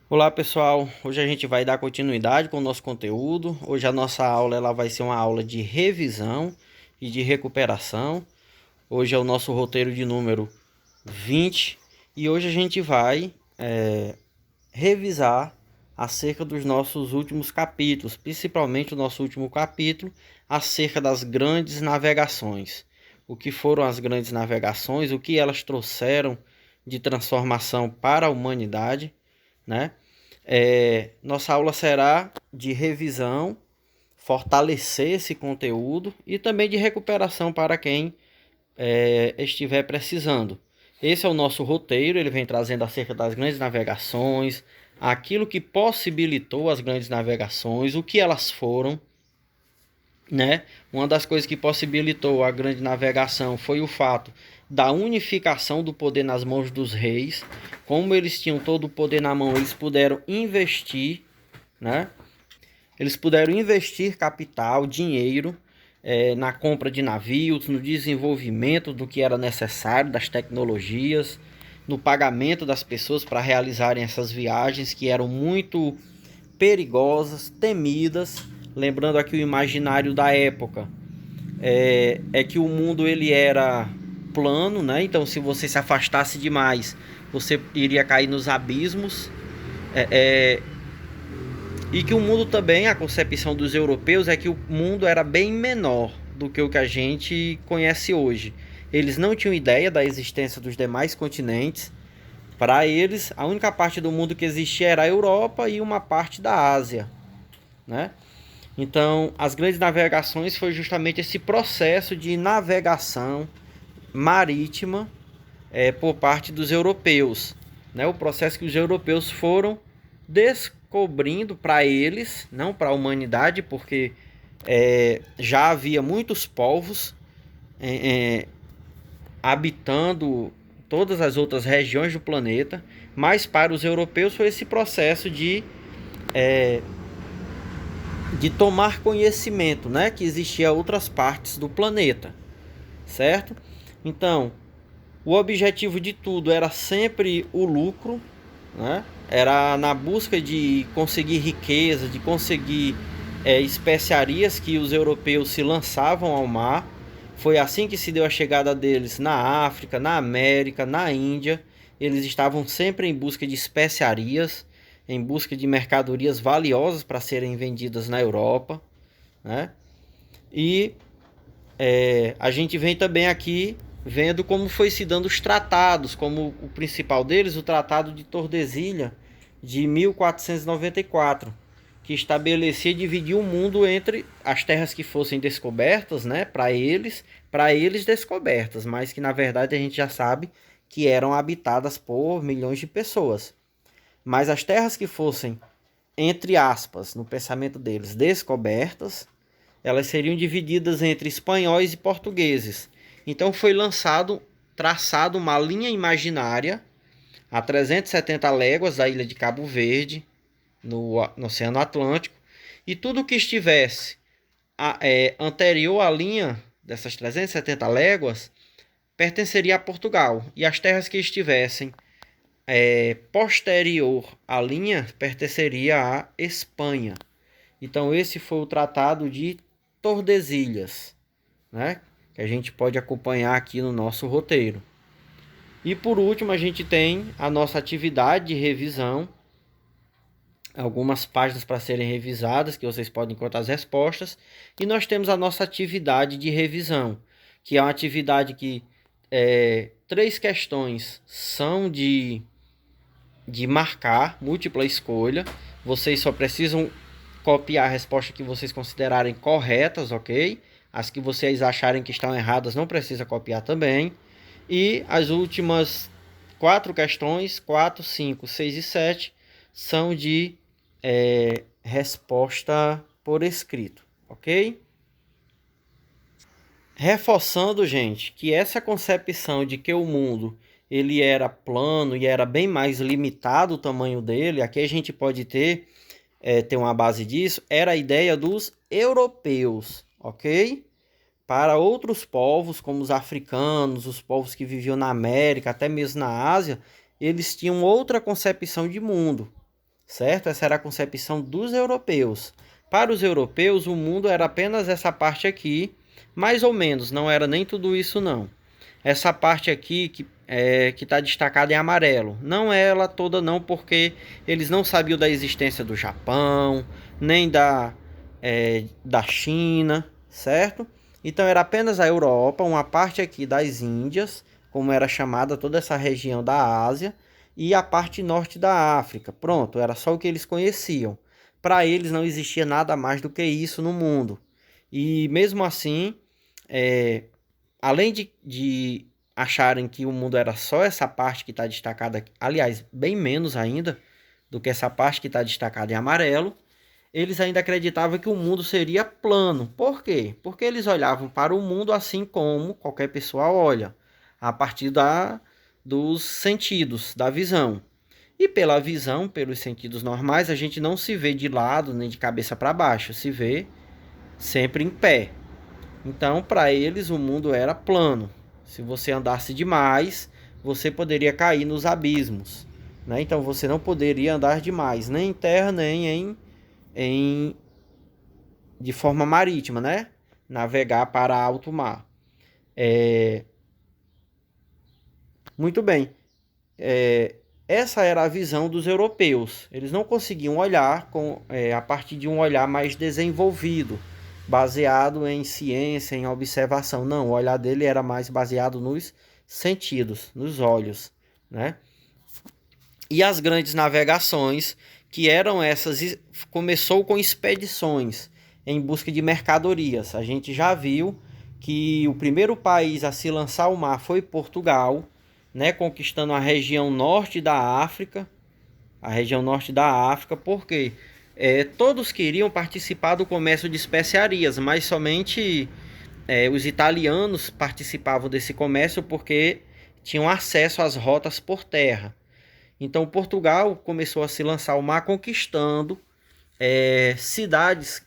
Olá pessoal, hoje a gente vai dar continuidade com o nosso conteúdo. Hoje a nossa aula vai ser uma aula de revisão e de recuperação. Hoje é o nosso roteiro de número 20 e hoje a gente vai revisar acerca dos nossos últimos capítulos, principalmente o nosso último capítulo acerca das grandes navegações. O que foram as grandes navegações, o que elas trouxeram de transformação para a humanidade, né? Nossa aula será de revisão, fortalecer esse conteúdo e também de recuperação para quem estiver precisando. Esse é o nosso roteiro, ele vem trazendo acerca das grandes navegações, aquilo que possibilitou as grandes navegações, o que elas foram, né? Uma das coisas que possibilitou a grande navegação foi o fato da unificação do poder nas mãos dos reis. Como eles tinham todo o poder na mão, eles puderam investir, né? Eles puderam investir capital, dinheiro, na compra de navios, no desenvolvimento do que era necessário, das tecnologias, no pagamento das pessoas para realizarem essas viagens que eram muito perigosas, temidas. Lembrando aqui o imaginário da época, é que o mundo ele era plano, né? Então se você se afastasse demais, você iria cair nos abismos. É, é, e que o mundo também, a concepção dos europeus é que o mundo era bem menor do que o que a gente conhece hoje. Eles não tinham ideia da existência dos demais continentes. Para eles, a única parte do mundo que existia era a Europa e uma parte da Ásia, né? Então, as grandes navegações foi justamente esse processo de navegação marítima por parte dos europeus, né? O processo que os europeus foram descobrindo para eles, não para a humanidade, porque já havia muitos povos habitando todas as outras regiões do planeta, mas para os europeus foi esse processo de tomar conhecimento, né, que existia outras partes do planeta, certo? Então, o objetivo de tudo era sempre o lucro, né? Era na busca de conseguir riqueza, de conseguir especiarias que os europeus se lançavam ao mar. Foi assim que se deu a chegada deles na África, na América, na Índia. Eles estavam sempre em busca de especiarias, em busca de mercadorias valiosas para serem vendidas na Europa, né? E a gente vem também aqui vendo como foi se dando os tratados, como o principal deles, o Tratado de Tordesilhas de 1494, que estabelecia dividir o mundo entre as terras que fossem descobertas, né, para eles descobertas, mas que na verdade a gente já sabe que eram habitadas por milhões de pessoas. Mas as terras que fossem, entre aspas, no pensamento deles, descobertas, elas seriam divididas entre espanhóis e portugueses. Então foi traçado uma linha imaginária a 370 léguas da ilha de Cabo Verde, no Oceano Atlântico, e tudo que estivesse anterior à linha dessas 370 léguas pertenceria a Portugal, e as terras que estivessem posterior à linha pertenceria à Espanha. Então esse foi o Tratado de Tordesilhas, né? Que a gente pode acompanhar aqui no nosso roteiro. E por último, a gente tem a nossa atividade de revisão, algumas páginas para serem revisadas, que vocês podem encontrar as respostas. E nós temos a nossa atividade de revisão, que é uma atividade que 3 questões são de marcar, múltipla escolha. Vocês só precisam copiar a resposta que vocês considerarem corretas, ok? As que vocês acharem que estão erradas não precisa copiar também. E as últimas 4 questões, 4, 5, 6 e 7, são de resposta por escrito, ok? Reforçando, gente, que essa concepção de que o mundo ele era plano e era bem mais limitado o tamanho dele, aqui a gente pode ter uma base disso, era a ideia dos europeus, ok? Para outros povos, como os africanos, os povos que viviam na América, até mesmo na Ásia, eles tinham outra concepção de mundo. certo? Essa era a concepção dos europeus. Para os europeus, o mundo era apenas essa parte aqui, mais ou menos, não era nem tudo isso não. Essa parte aqui que está destacada em amarelo, não é ela toda não, porque eles não sabiam da existência do Japão, nem da China, certo? Então era apenas a Europa, uma parte aqui das Índias, como era chamada toda essa região da Ásia, e a parte norte da África. Pronto, era só o que eles conheciam. Para eles não existia nada mais do que isso no mundo. E mesmo assim, além de acharem que o mundo era só essa parte que está destacada aqui, aliás, bem menos ainda do que essa parte que está destacada em amarelo, eles ainda acreditavam que o mundo seria plano. Por quê? Porque eles olhavam para o mundo assim como qualquer pessoa olha, a partir dos sentidos, da visão. E pela visão, pelos sentidos normais, a gente não se vê de lado nem de cabeça para baixo, se vê sempre em pé. Então, para eles, o mundo era plano. Se você andasse demais, você poderia cair nos abismos, né? Então, você não poderia andar demais, nem em terra, nem de forma marítima, né? Navegar para alto mar. Muito bem. Essa era a visão dos europeus. Eles não conseguiam olhar a partir de um olhar mais desenvolvido, baseado em ciência, em observação. Não, o olhar dele era mais baseado nos sentidos, nos olhos, né? E as grandes navegações, que eram essas, começou com expedições em busca de mercadorias. A gente já viu que o primeiro país a se lançar ao mar foi Portugal, né, conquistando a região norte da África. A região norte da África, porque todos queriam participar do comércio de especiarias, mas somente os italianos participavam desse comércio porque tinham acesso às rotas por terra. Então Portugal começou a se lançar ao mar, conquistando cidades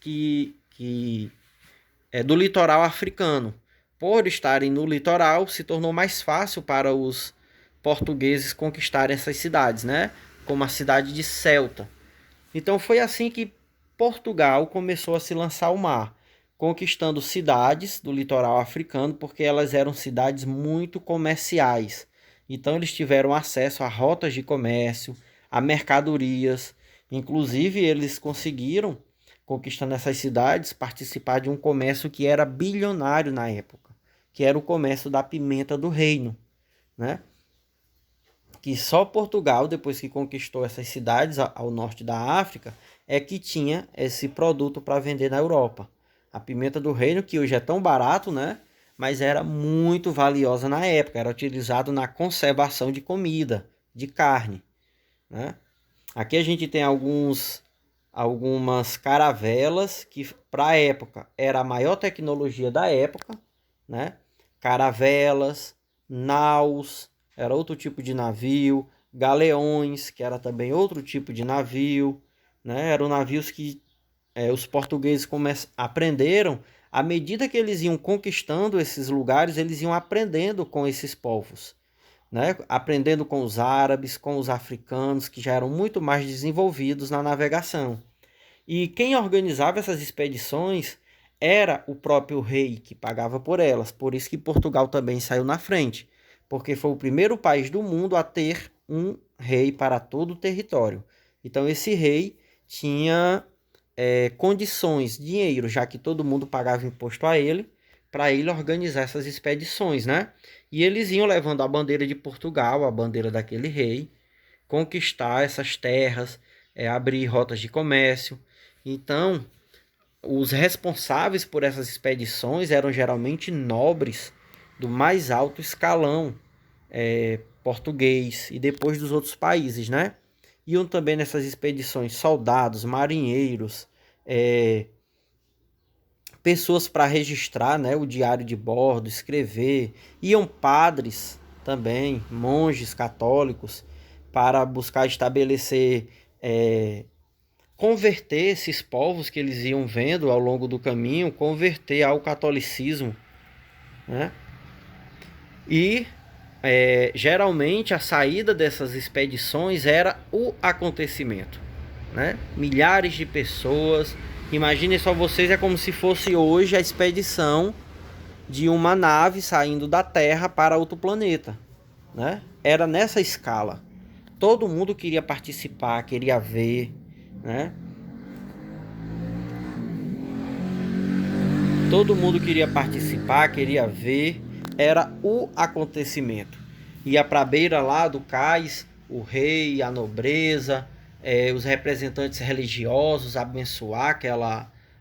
do litoral africano. Por estarem no litoral, se tornou mais fácil para os portugueses conquistarem essas cidades, né? Como a cidade de Ceuta. Então foi assim que Portugal começou a se lançar ao mar, conquistando cidades do litoral africano, porque elas eram cidades muito comerciais. Então eles tiveram acesso a rotas de comércio, a mercadorias. Inclusive eles conseguiram, conquistando essas cidades, participar de um comércio que era bilionário na época, que era o comércio da pimenta do reino, né? Que só Portugal, depois que conquistou essas cidades ao norte da África, é que tinha esse produto para vender na Europa. A pimenta do reino, que hoje é tão barato, né? Mas era muito valiosa na época, era utilizado na conservação de comida, de carne, né? Aqui a gente tem algumas caravelas que para a época era a maior tecnologia da época, né? Caravelas, naus, era outro tipo de navio, galeões, que era também outro tipo de navio, né? Eram navios que os portugueses aprenderam, à medida que eles iam conquistando esses lugares, eles iam aprendendo com esses povos, né? Aprendendo com os árabes, com os africanos, que já eram muito mais desenvolvidos na navegação. E quem organizava essas expedições era o próprio rei que pagava por elas. Por isso que Portugal também saiu na frente, porque foi o primeiro país do mundo a ter um rei para todo o território. Então esse rei tinha condições, dinheiro, já que todo mundo pagava imposto a ele, para ele organizar essas expedições, né? E eles iam levando a bandeira de Portugal, a bandeira daquele rei, conquistar essas terras, abrir rotas de comércio. Então, os responsáveis por essas expedições eram geralmente nobres do mais alto escalão português e depois dos outros países, né? Iam também nessas expedições soldados, marinheiros, pessoas para registrar, né, o diário de bordo, escrever. Iam padres também, monges católicos, para buscar estabelecer, converter esses povos que eles iam vendo ao longo do caminho, converter ao catolicismo, né? E geralmente a saída dessas expedições era o acontecimento. né? Milhares de pessoas. Imaginem só vocês, é como se fosse hoje a expedição de uma nave saindo da Terra para outro planeta, né? Era nessa escala. Todo mundo queria participar, queria ver, né? Todo mundo queria participar, queria ver. Era o acontecimento. Ia para a beira lá do cais, o rei, a nobreza, os representantes religiosos abençoar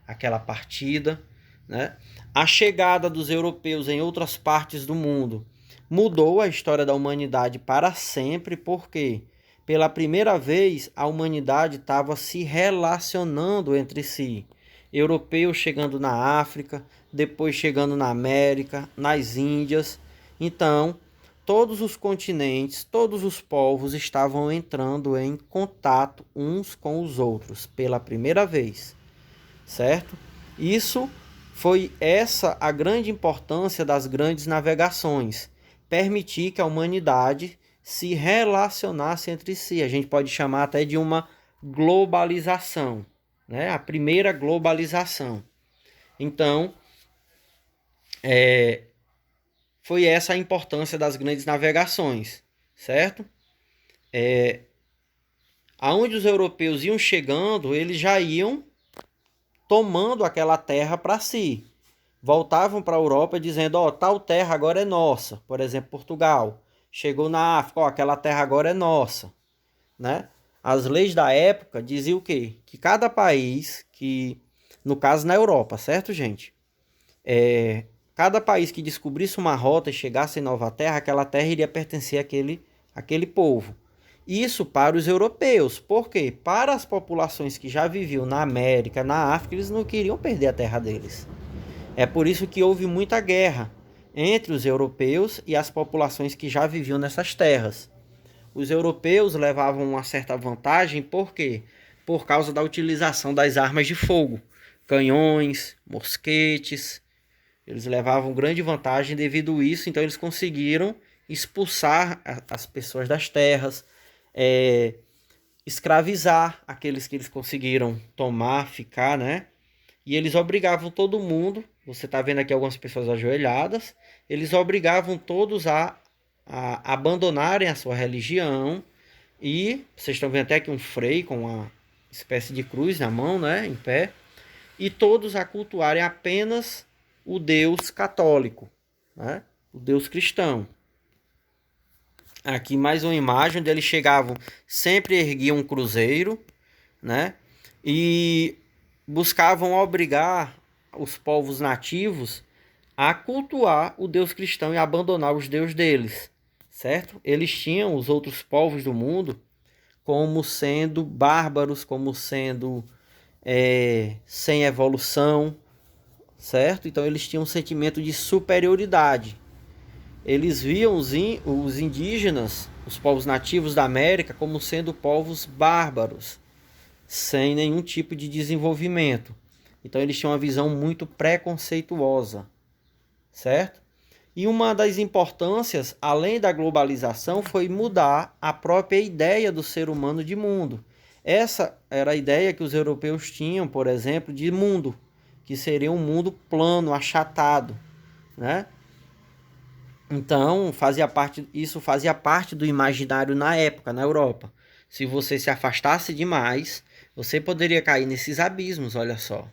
aquela partida, né? A chegada dos europeus em outras partes do mundo mudou a história da humanidade para sempre, porque pela primeira vez a humanidade estava se relacionando entre si. Europeus chegando na África, depois chegando na América, nas Índias. Então, todos os continentes, todos os povos estavam entrando em contato uns com os outros pela primeira vez, certo? Isso foi essa a grande importância das grandes navegações, permitir que a humanidade se relacionasse entre si. A gente pode chamar até de uma globalização, né? A primeira globalização. Então, foi essa a importância das grandes navegações, certo? Aonde os europeus iam chegando, eles já iam tomando aquela terra para si. Voltavam para a Europa dizendo, ó, tal terra agora é nossa. Por exemplo, Portugal. Chegou na África, ó, aquela terra agora é nossa, né? As leis da época diziam o quê? Que cada país, no caso na Europa, certo, gente? Cada país que descobrisse uma rota e chegasse em Nova Terra, aquela terra iria pertencer àquele povo. Isso para os europeus. Por quê? Para as populações que já viviam na América, na África, eles não queriam perder a terra deles. É por isso que houve muita guerra entre os europeus e as populações que já viviam nessas terras. Os europeus levavam uma certa vantagem, por quê? Por causa da utilização das armas de fogo, canhões, mosquetes. Eles levavam grande vantagem devido a isso, então eles conseguiram expulsar as pessoas das terras, escravizar aqueles que eles conseguiram tomar, ficar, né? E eles obrigavam todo mundo, você está vendo aqui algumas pessoas ajoelhadas, eles obrigavam todos a abandonarem a sua religião, e vocês estão vendo até aqui um frei com uma espécie de cruz na mão, né, em pé, e todos a cultuarem apenas o Deus católico, né, o Deus cristão. Aqui mais uma imagem onde eles chegavam, sempre erguiam um cruzeiro, né, e buscavam obrigar os povos nativos a cultuar o Deus cristão e abandonar os deuses deles, certo? Eles tinham os outros povos do mundo como sendo bárbaros, como sendo sem evolução, certo? Então eles tinham um sentimento de superioridade. Eles viam os indígenas, os povos nativos da América, como sendo povos bárbaros, sem nenhum tipo de desenvolvimento. Então eles tinham uma visão muito preconceituosa, certo? E uma das importâncias, além da globalização, foi mudar a própria ideia do ser humano de mundo. Essa era a ideia que os europeus tinham, por exemplo, de mundo, que seria um mundo plano, achatado, né? Então, isso fazia parte do imaginário na época, na Europa. Se você se afastasse demais, você poderia cair nesses abismos, olha só,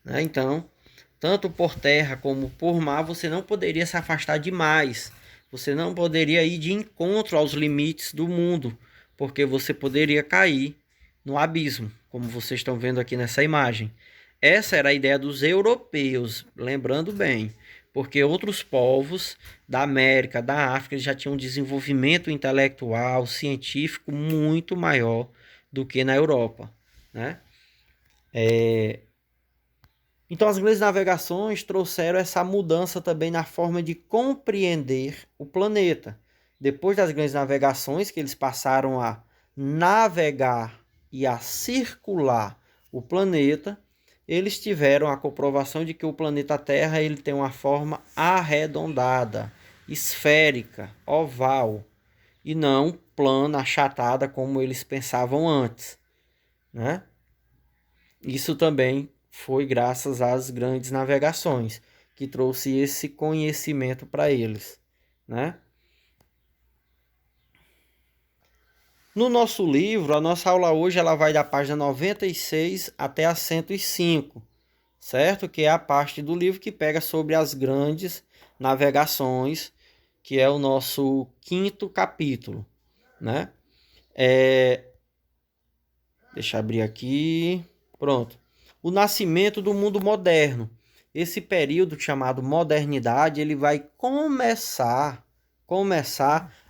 né? Então, tanto por terra como por mar, você não poderia se afastar demais. Você não poderia ir de encontro aos limites do mundo, porque você poderia cair no abismo, como vocês estão vendo aqui nessa imagem. Essa era a ideia dos europeus, lembrando bem, porque outros povos da América, da África, já tinham um desenvolvimento intelectual, científico muito maior do que na Europa, né? Então as grandes navegações trouxeram essa mudança também na forma de compreender o planeta. Depois das grandes navegações, que eles passaram a navegar e a circular o planeta, eles tiveram a comprovação de que o planeta Terra ele tem uma forma arredondada, esférica, oval, e não plana, achatada como eles pensavam antes. né? Isso também foi graças às grandes navegações, que trouxe esse conhecimento para eles, né? No nosso livro, a nossa aula hoje ela vai da página 96 até a 105, certo? Que é a parte do livro que pega sobre as grandes navegações, que é o nosso quinto capítulo, né? Deixa eu abrir aqui. Pronto. O nascimento do mundo moderno. Esse período chamado modernidade, ele vai começar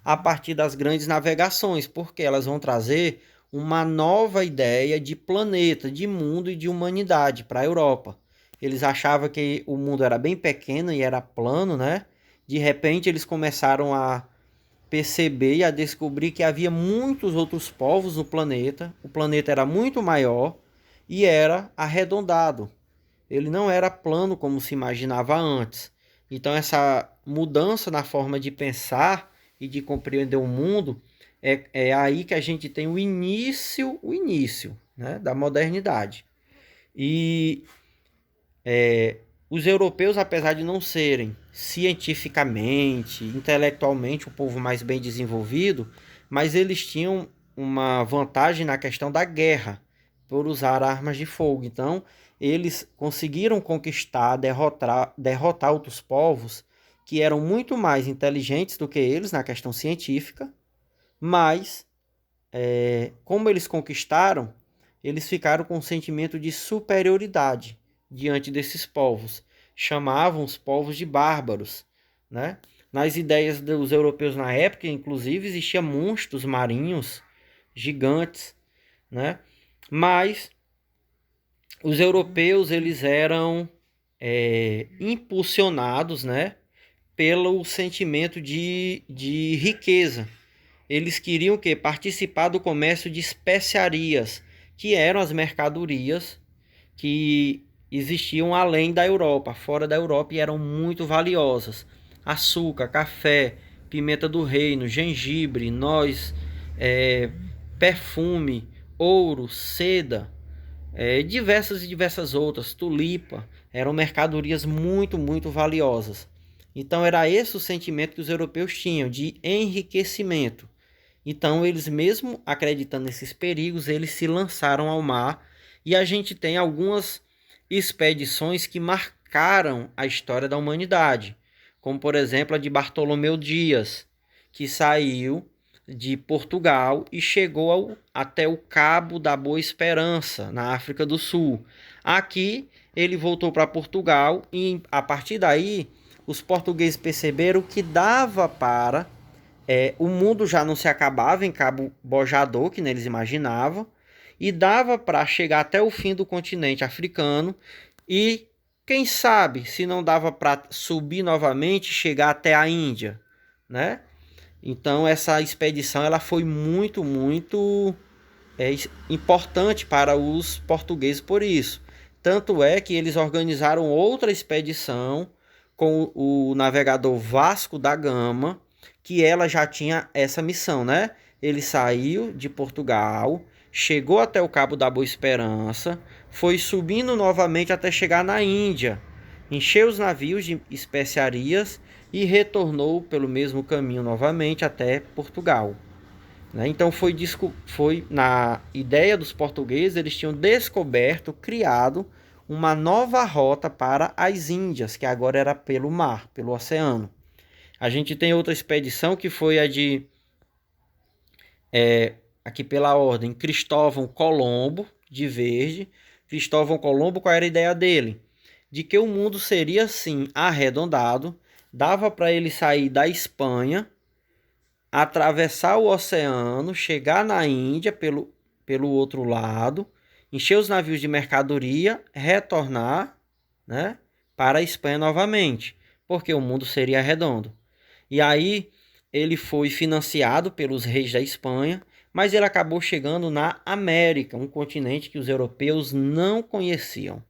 a partir das grandes navegações, porque elas vão trazer uma nova ideia de planeta, de mundo e de humanidade para a Europa. Eles achavam que o mundo era bem pequeno e era plano, né? De repente eles começaram a perceber e a descobrir que havia muitos outros povos no planeta. O planeta era muito maior e era arredondado. Ele não era plano como se imaginava antes. Então essa mudança na forma de pensar e de compreender o mundo é aí que a gente tem o início, né, da modernidade. E os europeus, apesar de não serem cientificamente, intelectualmente o povo mais bem desenvolvido, mas eles tinham uma vantagem na questão da guerra, por usar armas de fogo. Então, eles conseguiram conquistar, derrotar outros povos que eram muito mais inteligentes do que eles na questão científica, mas, como eles conquistaram, eles ficaram com um sentimento de superioridade diante desses povos. Chamavam os povos de bárbaros, né? Nas ideias dos europeus na época, inclusive, existiam monstros marinhos gigantes, né? Mas os europeus eles eram impulsionados, né, pelo sentimento de riqueza. Eles queriam que participar do comércio de especiarias, que eram as mercadorias que existiam além da Europa, fora da Europa, e eram muito valiosas. Açúcar, café, pimenta do reino, gengibre, noz, perfume, ouro, seda, diversas outras, tulipa, eram mercadorias muito valiosas. Então era esse o sentimento que os europeus tinham, de enriquecimento. Então eles, mesmo acreditando nesses perigos, eles se lançaram ao mar, e a gente tem algumas expedições que marcaram a história da humanidade, como por exemplo a de Bartolomeu Dias, que saiu de Portugal e chegou até o Cabo da Boa Esperança, na África do Sul. Aqui ele voltou para Portugal e a partir daí os portugueses perceberam que dava para o mundo já não se acabava em Cabo Bojador, que eles imaginavam, e dava para chegar até o fim do continente africano e, quem sabe, se não dava para subir novamente, chegar até a Índia, né? Então essa expedição ela foi muito importante para os portugueses por isso. Tanto é que eles organizaram outra expedição com o navegador Vasco da Gama, que ela já tinha essa missão, né? Ele saiu de Portugal, chegou até o Cabo da Boa Esperança, foi subindo novamente até chegar na Índia, encheu os navios de especiarias e retornou pelo mesmo caminho novamente até Portugal. Então foi na ideia dos portugueses, eles tinham descoberto, criado uma nova rota para as Índias, que agora era pelo mar, pelo oceano. A gente tem outra expedição que foi a de, aqui pela ordem, Cristóvão Colombo, de verde. Cristóvão Colombo, qual era a ideia dele? De que o mundo seria assim, arredondado, dava para ele sair da Espanha, atravessar o oceano, chegar na Índia pelo outro lado, encher os navios de mercadoria, retornar, né, para a Espanha novamente, porque o mundo seria redondo. E aí ele foi financiado pelos reis da Espanha, mas ele acabou chegando na América, um continente que os europeus não conheciam.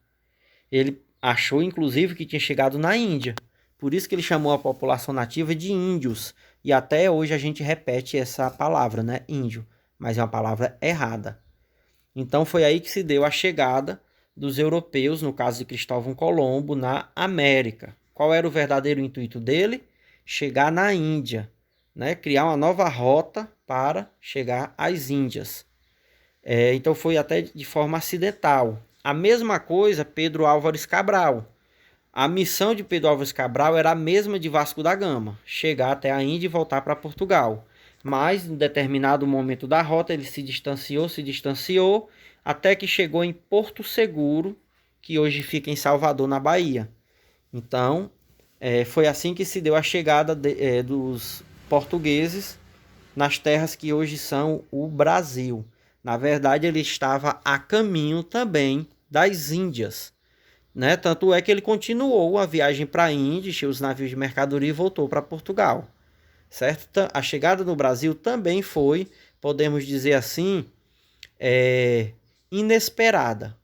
Ele achou, inclusive, que tinha chegado na Índia. Por isso que ele chamou a população nativa de índios. E até hoje a gente repete essa palavra, né? Índio. Mas é uma palavra errada. Então foi aí que se deu a chegada dos europeus, no caso de Cristóvão Colombo, na América. Qual era o verdadeiro intuito dele? Chegar na Índia, né? Criar uma nova rota para chegar às Índias. Então foi até de forma acidental. A mesma coisa Pedro Álvares Cabral. A missão de Pedro Álvares Cabral era a mesma de Vasco da Gama, chegar até a Índia e voltar para Portugal. Mas, em determinado momento da rota, ele se distanciou, até que chegou em Porto Seguro, que hoje fica em Salvador, na Bahia. Então, foi assim que se deu a chegada dos portugueses nas terras que hoje são o Brasil. Na verdade, ele estava a caminho também das Índias, né? Tanto é que ele continuou a viagem para a Índia, encheu os navios de mercadoria e voltou para Portugal, certo? A chegada no Brasil também foi, podemos dizer assim, inesperada,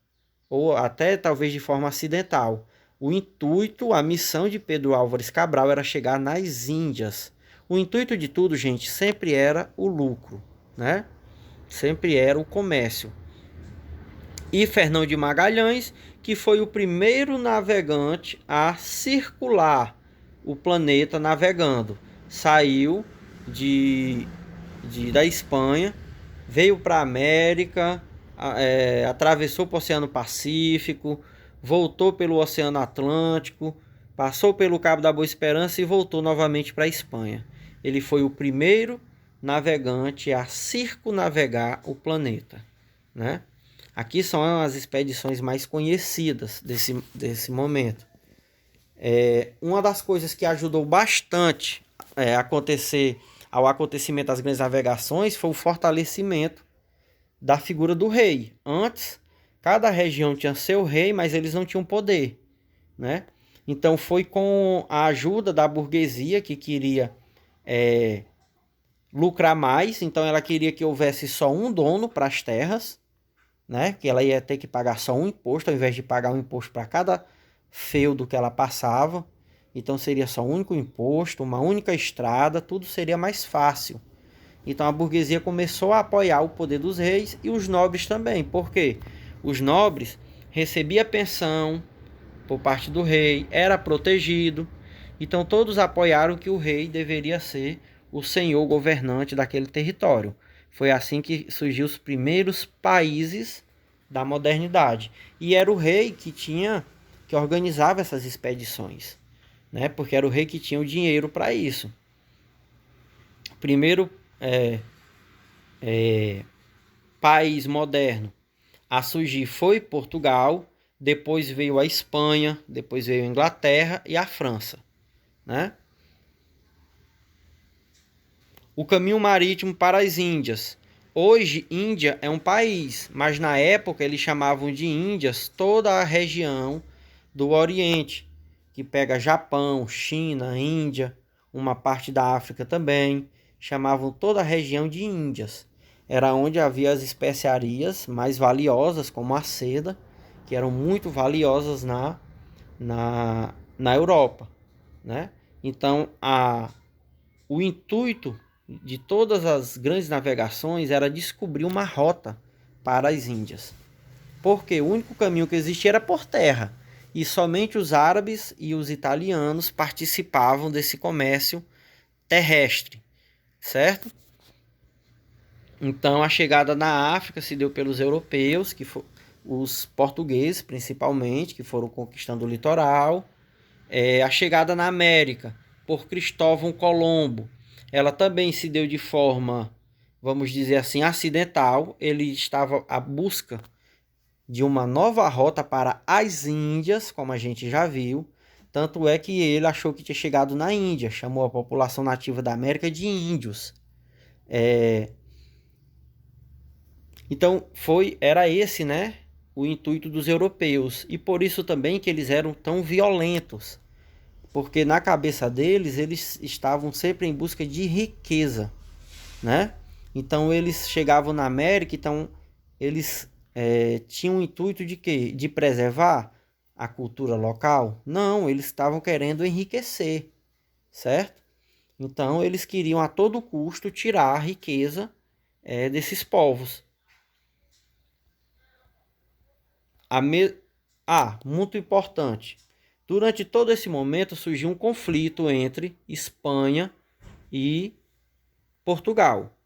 ou até talvez de forma acidental. O intuito, a missão de Pedro Álvares Cabral era chegar nas Índias. O intuito de tudo, gente, sempre era o lucro, né? Sempre era o comércio. E Fernão de Magalhães, que foi o primeiro navegante a circular o planeta navegando. Saiu da Espanha, veio para a América, atravessou o Oceano Pacífico, voltou pelo Oceano Atlântico, passou pelo Cabo da Boa Esperança e voltou novamente para a Espanha. Ele foi o primeiro navegante a circunnavegar o planeta, né? Aqui são as expedições mais conhecidas desse momento. Uma das coisas que ajudou bastante ao acontecimento das grandes navegações foi o fortalecimento da figura do rei. Antes, cada região tinha seu rei, mas eles não tinham poder, né? Então foi com a ajuda da burguesia que queria lucrar mais. Então ela queria que houvesse só um dono para as terras, né? Que ela ia ter que pagar só um imposto, ao invés de pagar um imposto para cada feudo que ela passava. Então seria só um único imposto, uma única estrada, tudo seria mais fácil. Então a burguesia começou a apoiar o poder dos reis e os nobres também. Por quê? Os nobres recebiam pensão por parte do rei, era protegido. Então todos apoiaram que o rei deveria ser o senhor governante daquele território. Foi assim que surgiu os primeiros países da modernidade. E era o rei que organizava essas expedições, né? Porque era o rei que tinha o dinheiro para isso. Primeiro país moderno a surgir foi Portugal, depois veio a Espanha, depois veio a Inglaterra e a França, né? O caminho marítimo para as Índias. Hoje, Índia é um país, mas na época eles chamavam de Índias toda a região do Oriente, que pega Japão, China, Índia, uma parte da África também. Chamavam toda a região de Índias. Era onde havia as especiarias mais valiosas, como a seda, que eram muito valiosas na Europa, né? Então, o intuito de todas as grandes navegações era descobrir uma rota para as Índias. Porque o único caminho que existia era por terra. E somente os árabes e os italianos participavam desse comércio terrestre, certo? Então a chegada na África se deu pelos europeus, os portugueses principalmente, que foram conquistando o litoral. A chegada na América por Cristóvão Colombo, ela também se deu de forma, vamos dizer assim, acidental. Ele estava à busca de uma nova rota para as Índias, como a gente já viu. Tanto é que ele achou que tinha chegado na Índia, chamou a população nativa da América de índios. Então era esse, né, o intuito dos europeus. E por isso também que eles eram tão violentos. Porque na cabeça deles, eles estavam sempre em busca de riqueza, né? Então eles chegavam na América, então eles tinham o intuito de quê? De preservar a cultura local? Não, eles estavam querendo enriquecer, certo? Então eles queriam a todo custo tirar a riqueza desses povos. Muito importante. Durante todo esse momento surgiu um conflito entre Espanha e Portugal.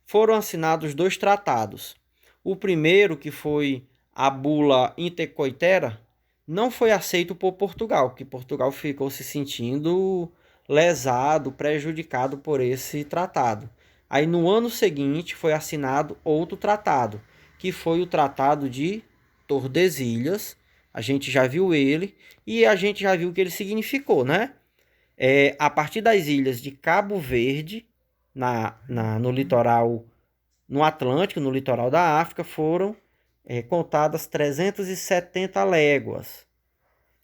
Foram assinados 2 tratados. O primeiro, que foi a Bula Intercoetera, não foi aceito por Portugal, porque Portugal ficou se sentindo lesado, prejudicado por esse tratado. Aí no ano seguinte foi assinado outro tratado, que foi o Tratado de Tordesilhas. A gente já viu ele e a gente já viu o que ele significou, né? A partir das ilhas de Cabo Verde, no litoral, no Atlântico, no litoral da África, foram contadas 370 léguas.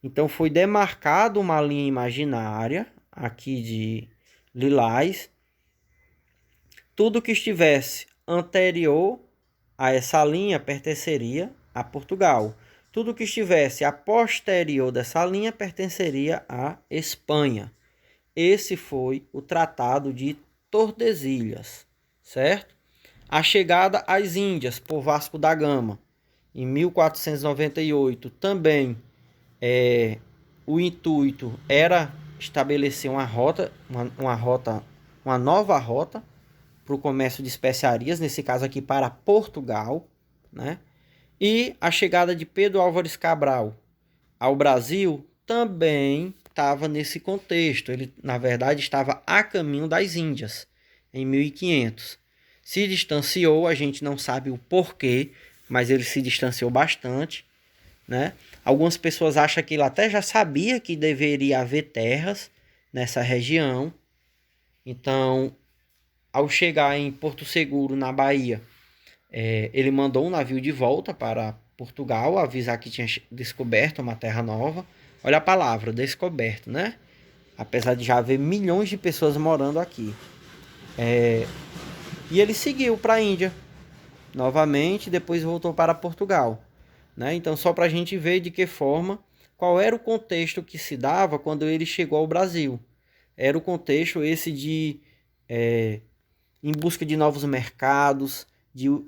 Então foi demarcada uma linha imaginária aqui de Lilás. Tudo que estivesse anterior a essa linha pertenceria a Portugal. Tudo que estivesse a posterior dessa linha pertenceria à Espanha. Esse foi o Tratado de Tordesilhas, certo? A chegada às Índias por Vasco da Gama em 1498 também o intuito era estabelecer uma nova rota para o comércio de especiarias, nesse caso aqui para Portugal, né? E a chegada de Pedro Álvares Cabral ao Brasil também estava nesse contexto. Ele, na verdade, estava a caminho das Índias, em 1500. Se distanciou, a gente não sabe o porquê, mas ele se distanciou bastante, né? Algumas pessoas acham que ele até já sabia que deveria haver terras nessa região. Então, ao chegar em Porto Seguro, na Bahia, ele mandou um navio de volta para Portugal, avisar que tinha descoberto uma terra nova. Olha a palavra, descoberto, né? Apesar de já haver milhões de pessoas morando aqui. E ele seguiu para a Índia novamente, depois voltou para Portugal, né? Então, só para a gente ver de que forma, qual era o contexto que se dava quando ele chegou ao Brasil. Era o contexto esse de em busca de novos mercados,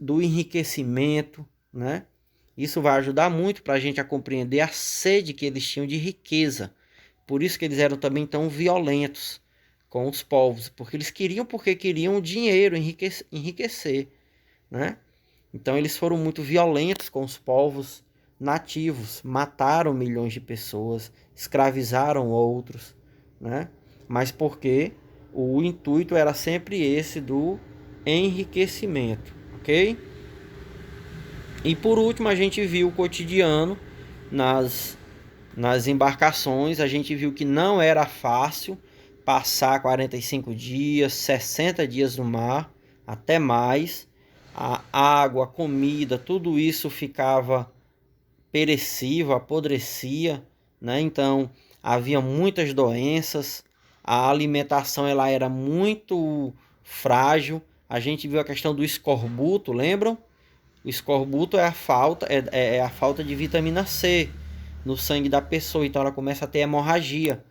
do enriquecimento, né? Isso vai ajudar muito para a gente a compreender a sede que eles tinham de riqueza. Por isso que eles eram também tão violentos com os povos, porque queriam dinheiro, enriquecer, né? Então eles foram muito violentos com os povos nativos, mataram milhões de pessoas, escravizaram outros, né? Mas porque o intuito era sempre esse do enriquecimento, ok? E por último a gente viu o cotidiano nas embarcações. A gente viu que não era fácil passar 45 dias, 60 dias no mar, até mais. A água, a comida, tudo isso ficava perecível, apodrecia, né? Então havia muitas doenças, a alimentação ela era muito frágil. A gente viu a questão do escorbuto, lembram? O escorbuto é a falta de vitamina C no sangue da pessoa, então ela começa a ter hemorragia.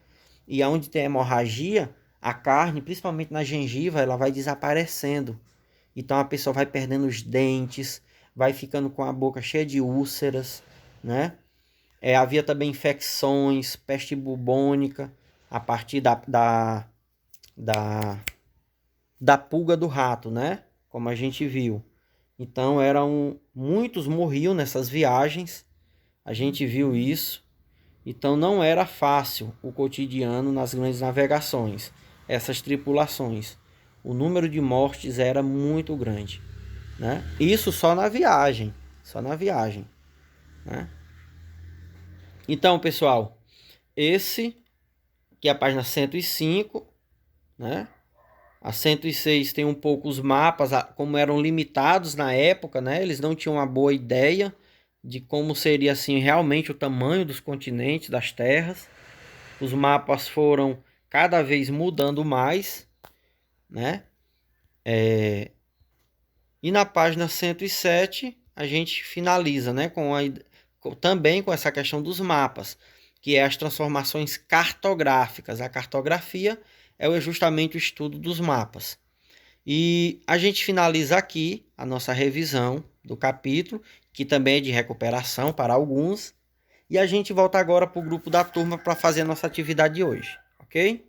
E onde tem hemorragia, a carne, principalmente na gengiva, ela vai desaparecendo. Então a pessoa vai perdendo os dentes, vai ficando com a boca cheia de úlceras, né? Havia também infecções, peste bubônica, a partir da pulga do rato, né? Como a gente viu. Então muitos morriam nessas viagens, a gente viu isso. Então não era fácil o cotidiano nas grandes navegações, essas tripulações. O número de mortes era muito grande, né? Isso só na viagem, né? Então, pessoal, esse que é a página 105, né? A 106 tem um pouco os mapas, como eram limitados na época, né? Eles não tinham uma boa ideia de como seria assim realmente o tamanho dos continentes, das terras. Os mapas foram cada vez mudando mais, né? E na página 107 a gente finaliza, né, também com essa questão dos mapas, que é as transformações cartográficas. A cartografia é justamente o estudo dos mapas. E a gente finaliza aqui a nossa revisão do capítulo, que também é de recuperação para alguns. E a gente volta agora para o grupo da turma para fazer a nossa atividade de hoje, ok?